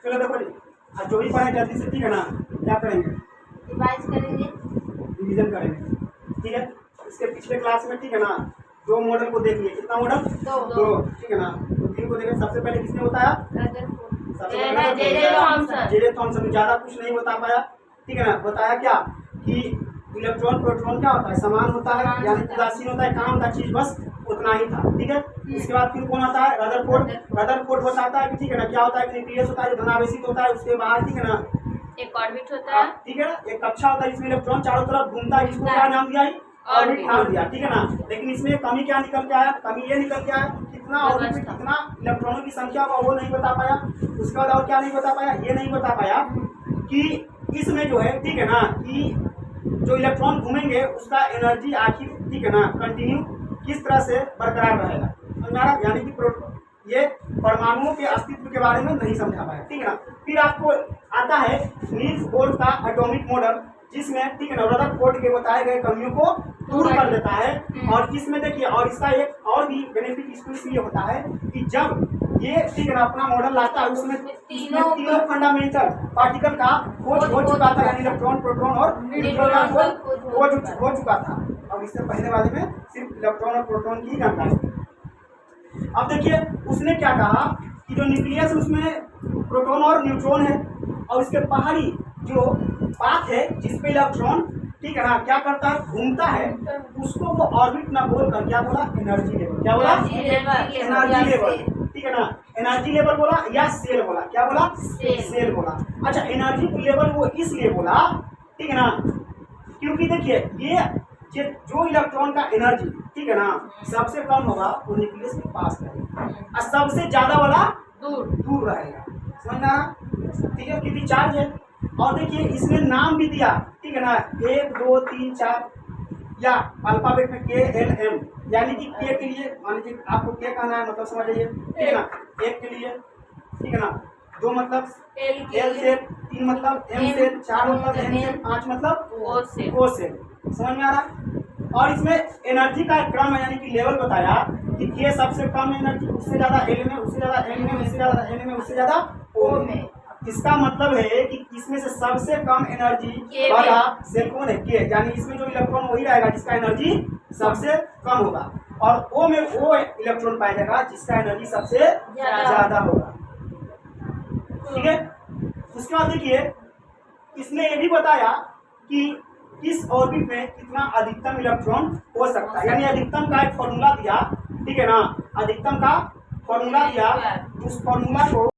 चलो देखो जी, आज जो भी पढ़े जल्दी से, ठीक है ना, क्या करेंगे, रिवाइज करेंगे, रिवीजन करेंगे, ठीक है। इसके पिछले क्लास में, ठीक है ना, दो मॉडल को देख लिए, कितना मॉडल, दो, ठीक है ना। तो तीन को देखें, सबसे पहले किसने बताया, सबसे थॉमसन। जे थॉमसन, ज्यादा कुछ नहीं बता पाया, ठीक है ना। बताया क्या कि इलेक्ट्रॉन प्रोटॉन क्या होता है, समान होता है, यानी उदासीन होता है, काम का चीज बस उतना ही था, ठीक है। उसके बाद फिर कौन आता है, रदरफोर्ड बताता है कि ठीक है ना, क्या होता है, न्यूक्लियस होता है जो धनावेशित होता है, उसके बाद ठीक है ना एक ऑर्बिट होता है, ठीक है ना, एक कक्षा होता है जिसमें इलेक्ट्रॉन चारों तरफ घूमता है, इसको क्या नाम दिया, ऑर्बिट नाम दिया, ठीक है ना। लेकिन इसमें कमी क्या निकल के आया, कमी ये निकल के आया कि कितना ऑर्बिट में कितना इलेक्ट्रॉनों की संख्या होगा वो नहीं बता पाया। उसके बाद और क्या नहीं बता पाया, ये नहीं बता पाया कि इसमें जो है, ठीक है ना, कि जो इलेक्ट्रॉन घूमेंगे उसका एनर्जी आखिर, ठीक है ना, कंटिन्यू किस तरह से बरकरार रहेगा, यानी कि ये परमाणुओं के अस्तित्व के बारे में नहीं समझा पाया, ठीक है ना। फिर आपको आता है नील्स बोर का एटॉमिक मॉडल, जिसमें ठीक है ना रदरफोर्ड के बताए गए कमियों को दूर कर देता है। और इसमें देखिए, और इसका एक और भी बेनिफिट इसको इसलिए होता है कि जब ये ठीक है ना अपना मॉडल लाता है, उसमें तीनों फंडामेंटल पार्टिकल का खोज हो चुका था, यानी इलेक्ट्रॉन, प्रोटॉन और न्यूट्रॉन का खोज हो चुका था। और इससे पहले वाले में सिर्फ इलेक्ट्रॉन और प्रोटॉन की जानकारी थी। अब देखिए उसने क्या कहा कि जो न्यूक्लियस उसमें प्रोटॉन और न्यूट्रॉन है, और इसके बाहरी जो पाथ है जिसपे इलेक्ट्रॉन, ठीक है ना, क्या करता है, घूमता है, उसको वो ऑर्बिट ना बोलकर क्या बोला, एनर्जी लेवल, क्या बोला, एनर्जी लेवल, ठीक है ना, एनर्जी लेवल बोला या सेल बोला, क्या बोला, सेल बोला। अच्छा, एनर्जी लेवल वो इसलिए बोला, ठीक है ना, क्योंकि देखिए ये जो इलेक्ट्रॉन का एनर्जी, ठीक है ना, सबसे कम होगा वो न्यूक्लियस के पास रहेगा, और सबसे ज्यादा वाला दूर रहेगा, समझ में आ रहा, ठीक है, क्योंकि चार्ज है। और देखिए इसमें नाम भी दिया, ठीक है ना, 1 2 3 4 या अल्फाबेट में KLM, यानी कि के के लिए, मान लीजिए आपको के कहना है, मतलब समझ जाइए, ठीक है ना, एक के लिए, ठीक है ना, 2 मतलब L से, 3 मतलब M से, 4 मतलब N से, 5 मतलब O से, समझ में आ रहा। और इसमें एनर्जी का एक क्रम है, यानी कि लेवल बताया कि के सबसे कम एनर्जी, उससे ज्यादा L में, उससे ज्यादा M में, उससे ज्यादा N में, उससे ज्यादा O में। इसका मतलब है कि इसमें से सबसे कम एनर्जी वाला सेल कौन है, के, यानी इसमें जो इलेक्ट्रॉन वही रहेगा जिसका एनर्जी सबसे कम होगा, और O में वो इलेक्ट्रॉन पाया जाएगा जिसका एनर्जी सबसे ज्यादा होगा, ठीक है। उसके बाद देखिए इसने ये भी बताया कि किस ऑर्बिट में कितना अधिकतम इलेक्ट्रॉन हो सकता है, यानी अधिकतम का एक फॉर्मूला दिया, ठीक है ना, अधिकतम का फॉर्मूला दिया, उस फॉर्मूला को